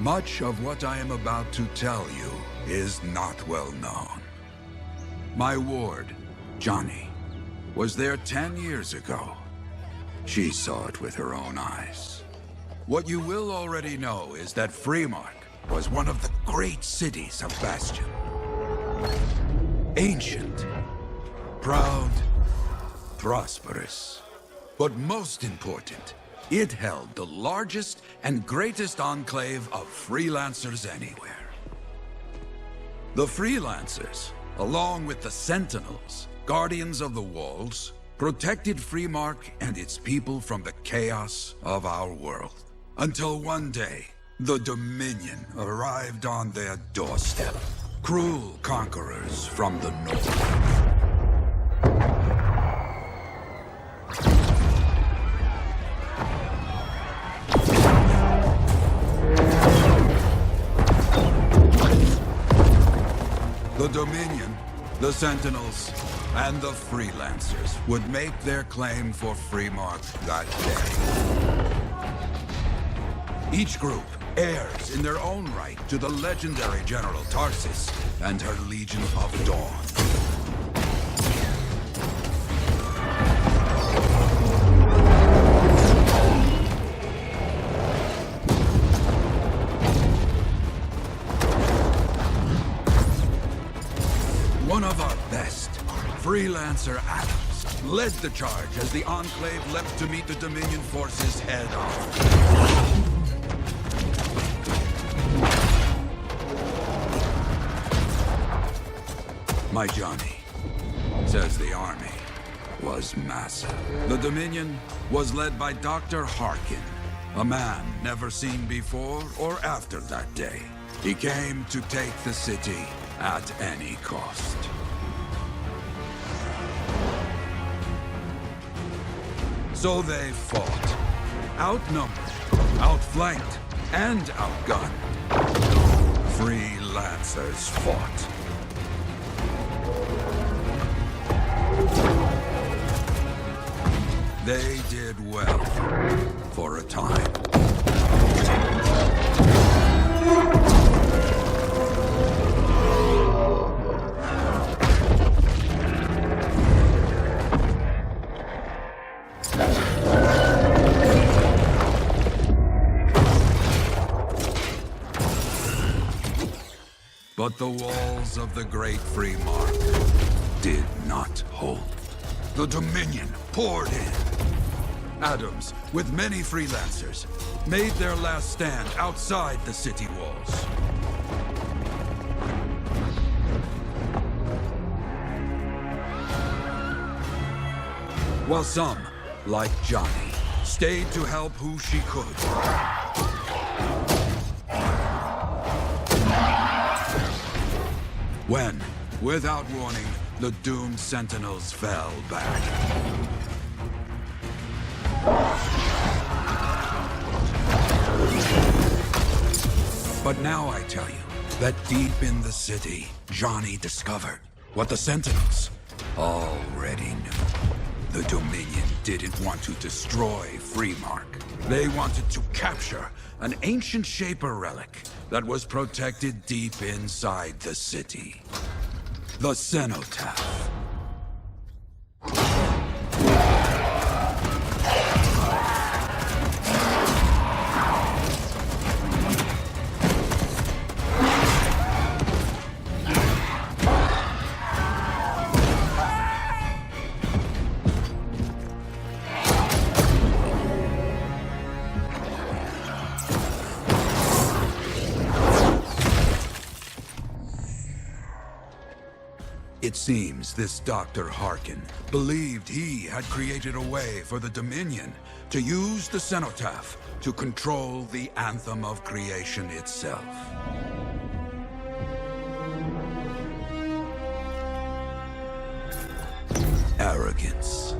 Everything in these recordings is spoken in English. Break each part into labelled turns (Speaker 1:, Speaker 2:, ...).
Speaker 1: Much of what I am about to tell you is not well known. My ward, Johnny, was there 10 years ago. She saw it with her own eyes. What you will already know is that Freemark was one of the great cities of Bastion. Ancient, proud, prosperous. But most important, it held the largest and greatest enclave of freelancers anywhere. The freelancers, along with the Sentinels, guardians of the walls, protected Freemark and its people from the chaos of our world. Until one day, the Dominion arrived on their doorstep. Cruel conquerors from the north. The Dominion, the Sentinels, and the Freelancers would make their claim for Freemark that day. Each group heirs in their own right to the legendary General Tarsis and her Legion of Dawn. One of our best, Freelancer Adams, led the charge as the Enclave leapt to meet the Dominion forces head-on. My Johnny, says the army, was massive. The Dominion was led by Dr. Harkin, a man never seen before or after that day. He came to take the city at any cost. So they fought, outnumbered, outflanked, and outgunned. Freelancers fought. They did well, for a time. But the walls of the Great Freemark did not hold. The Dominion poured in. Adams, with many freelancers, made their last stand outside the city walls. While some, like Johnny, stayed to help who she could. When, without warning, the doomed Sentinels fell back. But now I tell you that deep in the city, Johnny discovered what the Sentinels already knew. The Dominion didn't want to destroy Freemark. They wanted to capture an ancient Shaper relic that was protected deep inside the city. The Cenotaph. It seems this Dr. Harkin believed he had created a way for the Dominion to use the Cenotaph to control the Anthem of creation itself. Arrogance.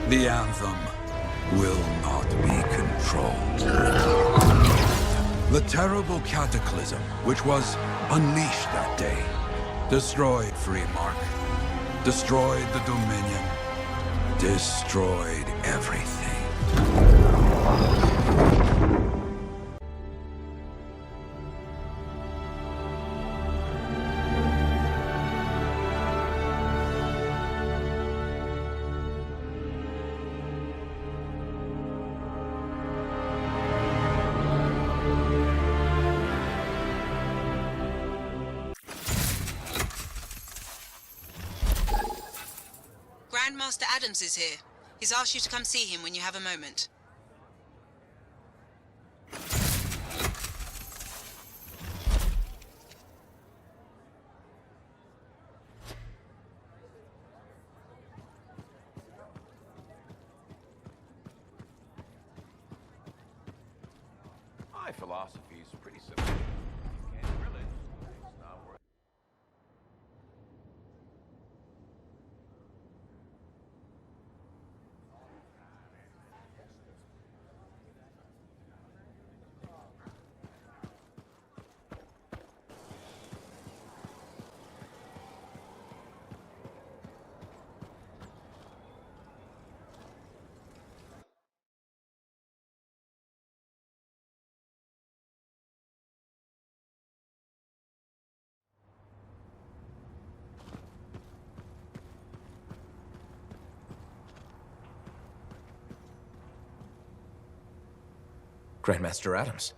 Speaker 1: The Anthem will not be controlled. The terrible cataclysm, which was unleashed that day, destroyed Freemark, destroyed the Dominion, destroyed everything.
Speaker 2: Grandmaster Adams is here. He's asked you to come see him when you have a moment.
Speaker 3: My philosophy is pretty simple. You can't really. It's not worth.
Speaker 4: Grandmaster Adams,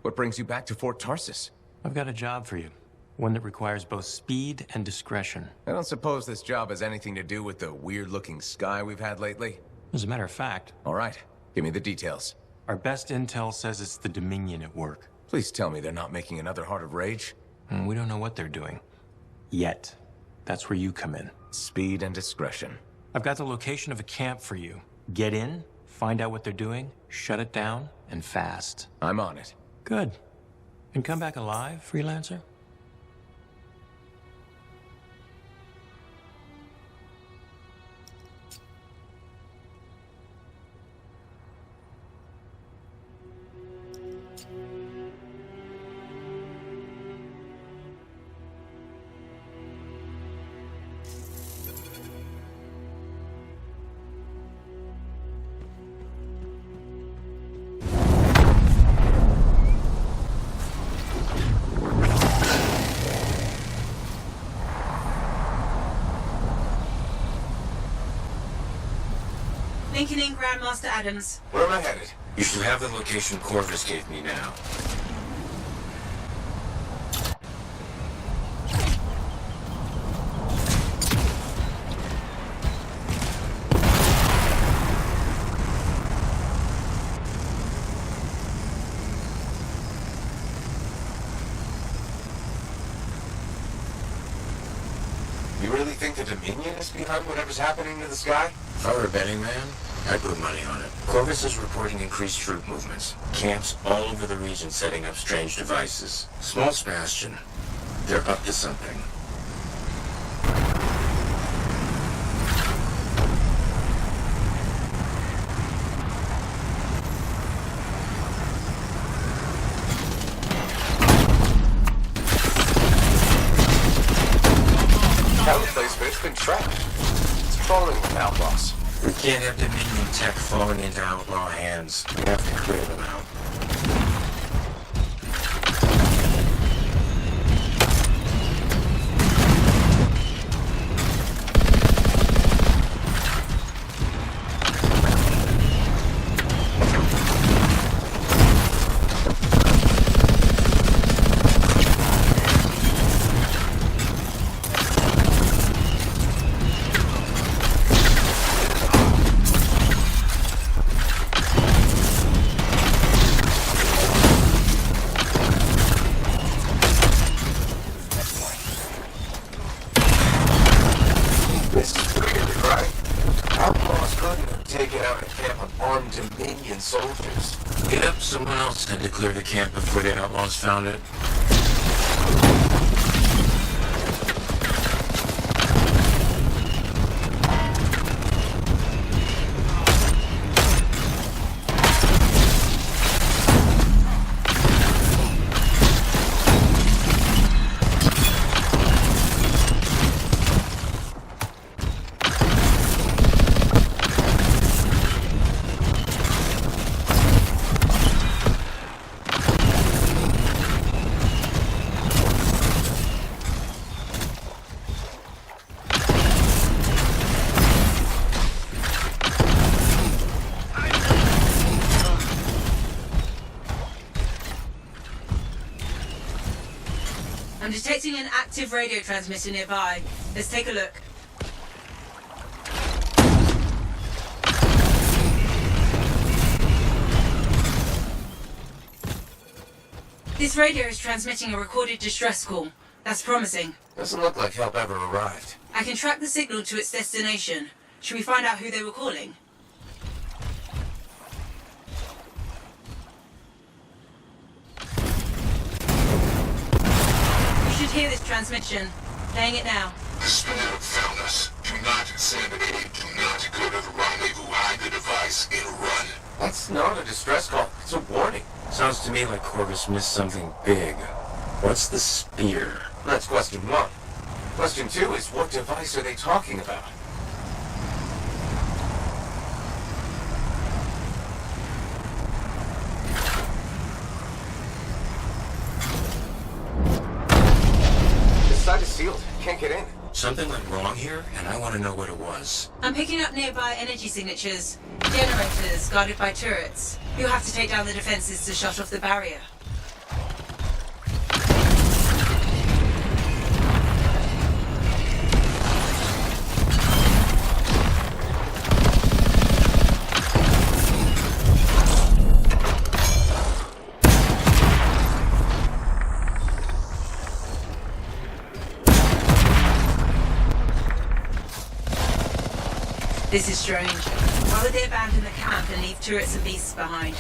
Speaker 4: what brings you back to Fort Tarsus?
Speaker 5: I've got a job for you. One that requires both speed and discretion.
Speaker 4: I don't suppose this job has anything to do with the weird-looking sky we've had lately?
Speaker 5: As a matter of fact,
Speaker 4: All right, give me the details.
Speaker 5: our best intel says it's the Dominion at work.
Speaker 4: Please tell me they're not making another Heart of Rage?
Speaker 5: And we don't know what they're doing. Yet. That's where you come in.
Speaker 4: Speed and discretion.
Speaker 5: I've got the location of a camp for you. Get in, find out what they're doing, shut it down, and fast.
Speaker 4: I'm on it.
Speaker 5: Good. And come back alive, freelancer?
Speaker 2: Lincoln in, Grandmaster Adams.
Speaker 4: Where am I headed?
Speaker 6: You should have the location Corvus gave me now.
Speaker 4: You really think the Dominion is behind whatever's happening to the sky?
Speaker 6: If I were a betting man, I'd put money on it. Corvus is reporting increased troop movements. Camps all over the region setting up strange devices. Small Sebastian. They're up to something.
Speaker 4: How the place has been trapped. It's crawling with outlaws.
Speaker 6: We can't have Dominion tech falling into outlaw hands. We have to clear them out.
Speaker 4: This is weird, right? Outlaws couldn't have taken out a camp of armed Dominion soldiers.
Speaker 6: Yep, someone else had to clear the camp before the outlaws found it.
Speaker 2: I'm detecting an active radio transmitter nearby. Let's take a look. This radio is transmitting a recorded distress call. That's promising.
Speaker 4: Doesn't look like help ever arrived.
Speaker 2: I can track the signal to its destination. Should we find out who they were calling? You should hear this transmission. Playing it now.
Speaker 7: The spirit found us. Do not send aid. Do not go to the rendezvous. Hide the device and run.
Speaker 4: That's not a distress call. It's a warning.
Speaker 6: Sounds to me like Corvus missed something big. What's the spear?
Speaker 4: That's question one. Question two is, what device are they talking about? This side is sealed. Can't get in.
Speaker 6: Something went wrong here, and I want to know what it was.
Speaker 2: I'm picking up nearby energy signatures. Generators guarded by turrets. You'll have to take down the defenses to shut off the barrier. This is strange. Why would they abandon the camp and leave turrets and beasts behind?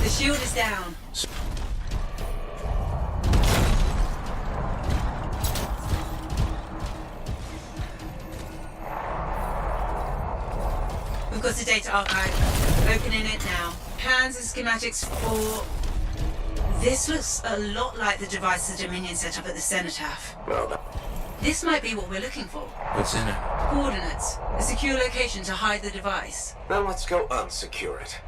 Speaker 2: Shield is down. We've got the data archive. Opening it now. Plans and schematics for... This looks a lot like the device the Dominion set up at the cenotaph.
Speaker 4: Well,
Speaker 2: This might be what we're looking for.
Speaker 6: What's in it?
Speaker 2: Coordinates. A secure location to hide the device.
Speaker 4: then let's go unsecure it.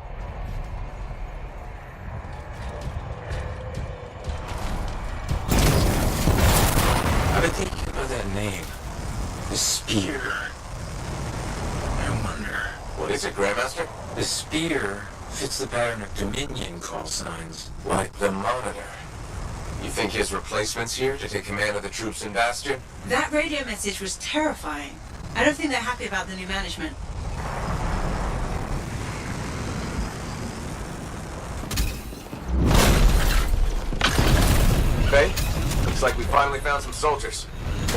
Speaker 6: I've been thinking about that name. The spear. I wonder.
Speaker 4: What is it, Grandmaster?
Speaker 6: The spear fits the pattern of Dominion call signs.
Speaker 4: Like the Monitor. You think his replacement's here to take command of the troops in Bastion?
Speaker 2: That radio message was terrifying. I don't think they're happy about the new management.
Speaker 4: Okay, looks like we finally found some soldiers.
Speaker 7: Turn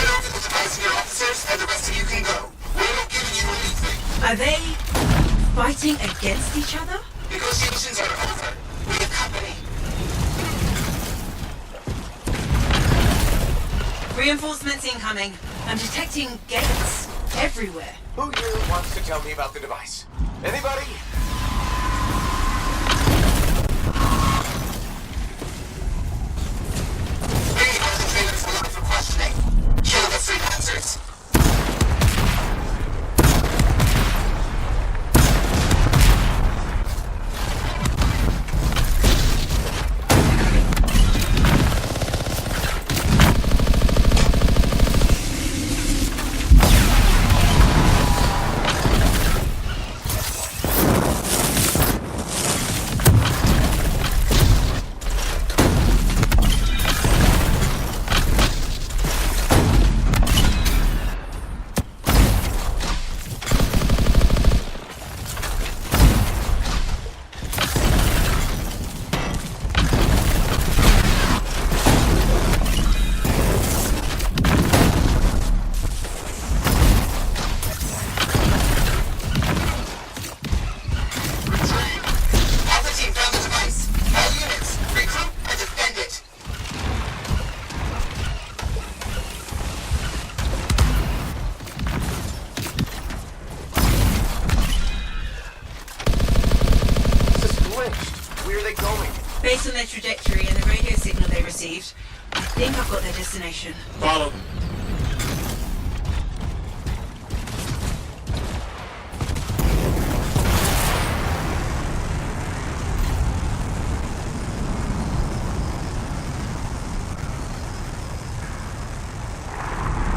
Speaker 7: over the device to your officers, and the rest of you can go. We're not giving you anything.
Speaker 2: Are they fighting against each other?
Speaker 7: Negotiations are over. We have company.
Speaker 2: Reinforcements incoming. I'm detecting gates everywhere.
Speaker 4: Who here wants to tell me about the device? Anybody?
Speaker 7: Many concentrated for life for questioning. Kill the freelancers.
Speaker 2: their trajectory and the radio signal they received, I think I've got their destination.
Speaker 6: Follow them.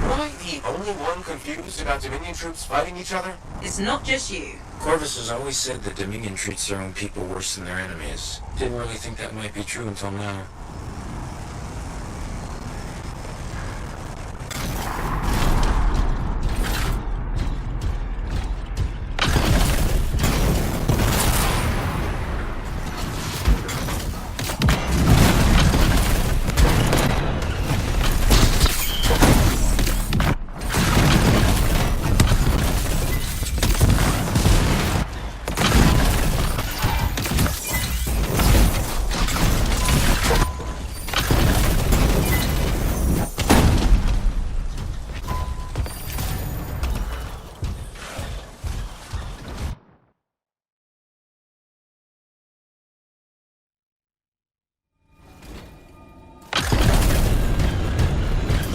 Speaker 4: Am I the only one confused about Dominion troops fighting each other?
Speaker 2: It's not just you.
Speaker 6: Corvus has always said that Dominion treats their own people worse than their enemies. Didn't really think that might be true until now.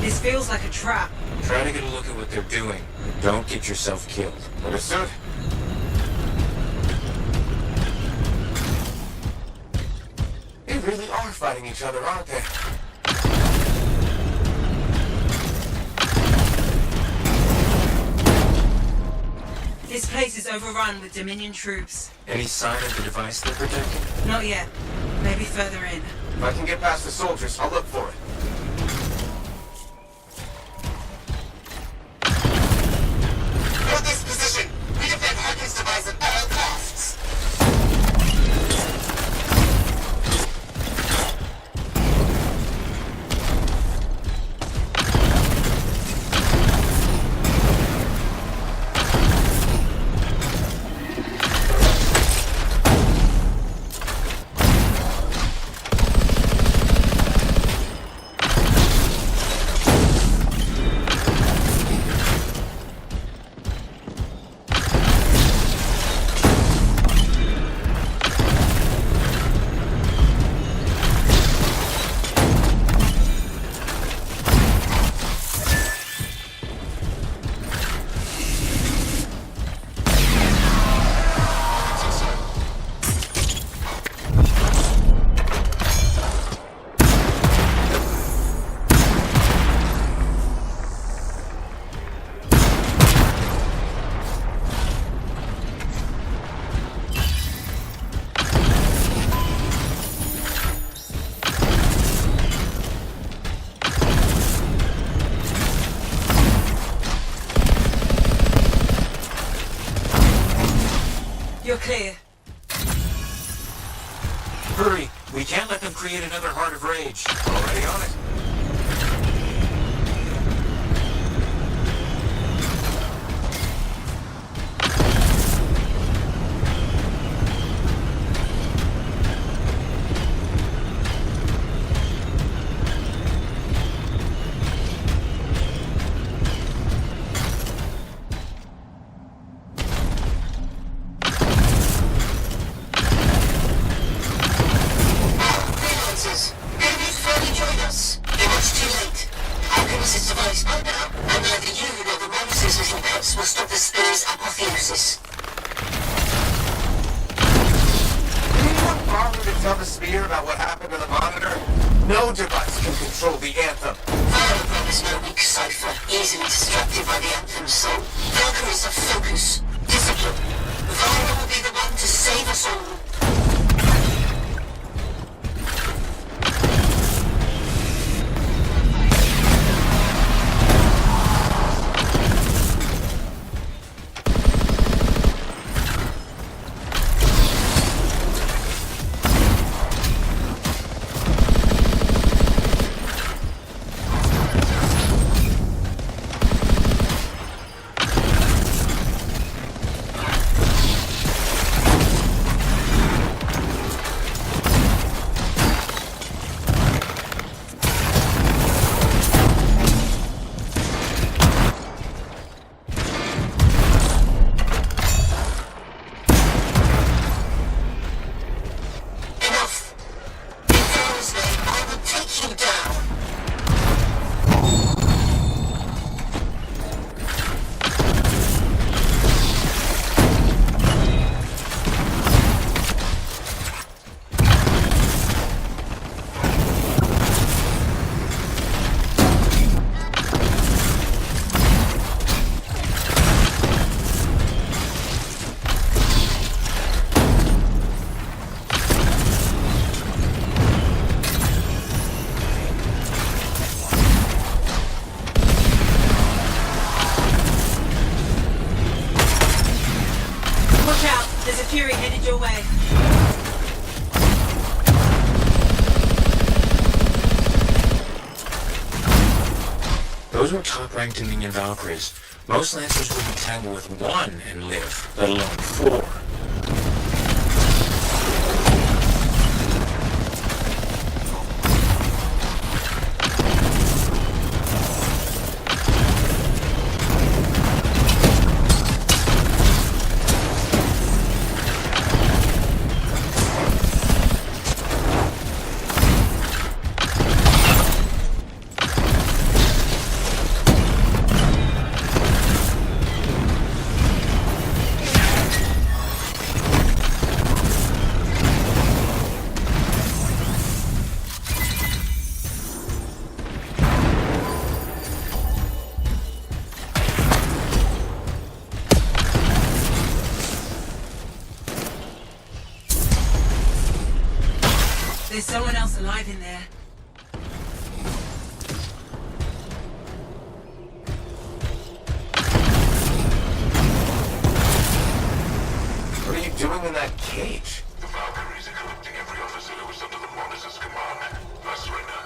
Speaker 2: This feels like a trap.
Speaker 6: Try to get a look at what they're doing. Don't get yourself killed.
Speaker 4: Understood? They really are fighting each other, aren't they?
Speaker 2: This place is overrun with Dominion troops.
Speaker 6: Any sign of the device they're protecting?
Speaker 2: Not yet. Maybe further in.
Speaker 4: If I can get past the soldiers, I'll look for it.
Speaker 7: For this position, we defend Harkin's device at all costs.
Speaker 2: You're clear.
Speaker 6: Hurry! We can't let them create another Heart of Rage.
Speaker 4: Already on it.
Speaker 7: Freelancers, enemies finally joined us. You're much too late. Harkin's device by now, and neither you nor the Ramses little cuts will stop the spear's apotheosis.
Speaker 4: Did anyone bother to tell the Spear about what happened to the monitor? No device can control the Anthem.
Speaker 7: Violet is no weak cipher, easily distracted by the Anthem's soul. Valkyries of focus, discipline. Violet will be the one to save us all.
Speaker 2: There's a Fury headed your way.
Speaker 6: Those were top-ranked Dominion Valkyries. Most Lancers wouldn't tangle with one and live, let alone four.
Speaker 2: There's someone else alive in there.
Speaker 4: What are you doing in that cage?
Speaker 8: The Valkyries are collecting every officer who was under the Monitor's command. I surrender.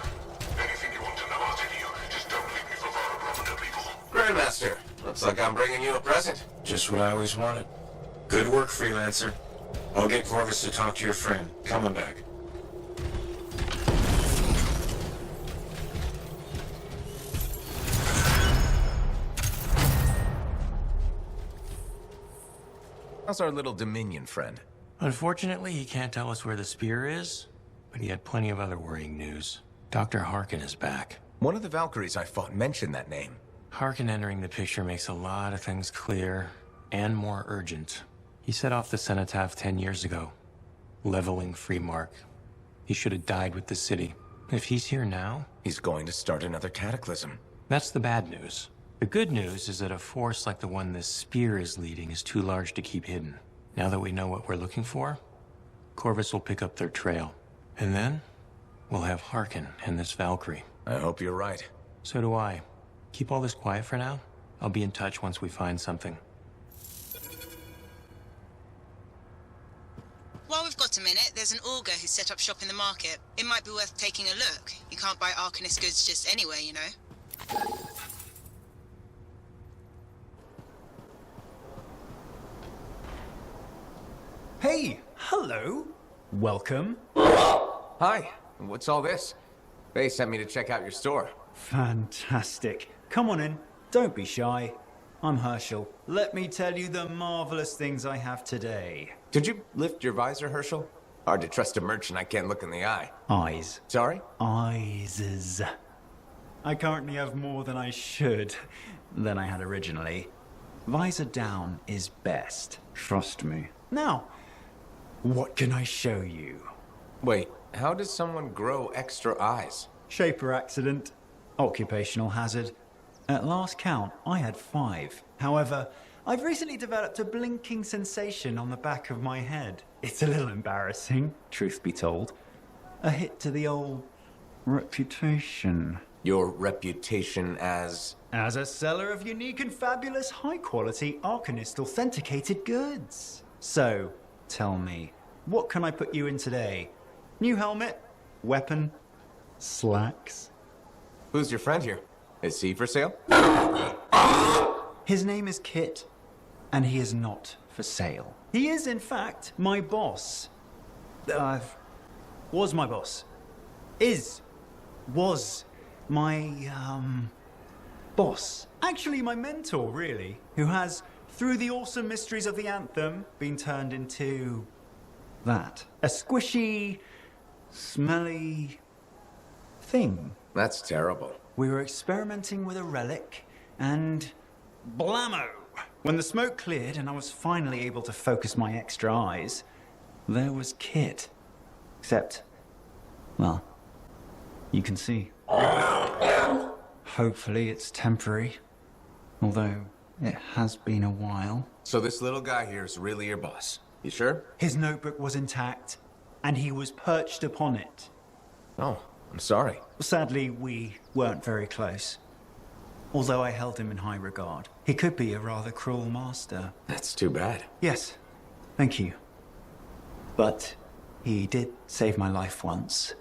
Speaker 8: Anything you want to know, I'll tell you. Just don't leave me for vulnerable people.
Speaker 4: Grandmaster, looks like I'm bringing you a present.
Speaker 6: Just what I always wanted. Good work, Freelancer. I'll get Corvus to talk to your friend. Coming back.
Speaker 4: How's our little Dominion friend?
Speaker 5: Unfortunately, he can't tell us where the spear is, but he had plenty of other worrying news. Dr. Harkin is back.
Speaker 4: One of the Valkyries I fought mentioned that name.
Speaker 5: Harkin entering the picture makes a lot of things clear and more urgent. He set off the cenotaph 10 years ago, leveling Freemark. He should have died with the city. If he's here now,
Speaker 4: He's going to start another cataclysm.
Speaker 5: that's the bad news. The good news is that a force like the one this spear is leading is too large to keep hidden. Now that we know what we're looking for, Corvus will pick up their trail. And then, we'll have Harkin and this Valkyrie.
Speaker 4: I hope you're right.
Speaker 5: So do I. Keep all this quiet for now. I'll be in touch once we find something.
Speaker 2: While we've got a minute, there's an augur who's set up shop in the market. It might be worth taking a look. You can't buy Arcanist goods just anywhere, you know.
Speaker 9: Hey, hello. Welcome.
Speaker 4: Hi, what's all this? They sent me to check out your store.
Speaker 9: Fantastic. Come on in. Don't be shy. I'm Herschel. Let me tell you the marvelous things I have today.
Speaker 4: Did you lift your visor, Herschel? Hard to trust a merchant I can't look in the eye.
Speaker 9: Eyes.
Speaker 4: Sorry?
Speaker 9: Eyes. I currently have more than I should, than I had originally. Visor down is best. Trust me. Now, what can I show you?
Speaker 4: Wait, how does someone grow extra eyes?
Speaker 9: Shaper accident. Occupational hazard. At last count, I had 5. However, I've recently developed a blinking sensation on the back of my head. It's a little embarrassing, truth be told. A hit to the old reputation.
Speaker 4: Your reputation as...
Speaker 9: As a seller of unique and fabulous high-quality Arcanist authenticated goods. So, tell me, what can I put you in today? New helmet? Weapon? Slacks?
Speaker 4: Who's your friend here? Is he for sale?
Speaker 9: His name is Kit, and he is not for sale. He is, in fact, my boss. Was my boss. Was my, boss. Actually, my mentor, really, who has, through the awesome mysteries of the Anthem, been turned into... that. A squishy, smelly... thing.
Speaker 4: That's terrible.
Speaker 9: We were experimenting with a relic, and blammo! When the smoke cleared and I was finally able to focus my extra eyes, there was Kit. Except, well, you can see. Hopefully it's temporary, although it has been a while.
Speaker 4: So this little guy here is really your boss. You sure?
Speaker 9: His notebook was intact, and he was perched upon it.
Speaker 4: Oh, I'm sorry.
Speaker 9: Sadly, we weren't very close. Although I held him in high regard. He could be a rather cruel master.
Speaker 4: That's too bad.
Speaker 9: Yes. Thank you. But he did save my life once.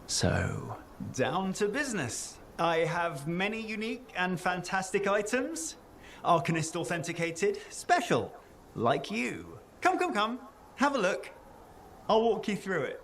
Speaker 9: So, down to business. I have many unique and fantastic items. Arcanist authenticated, special, like you. Come. Have a look. I'll walk you through it.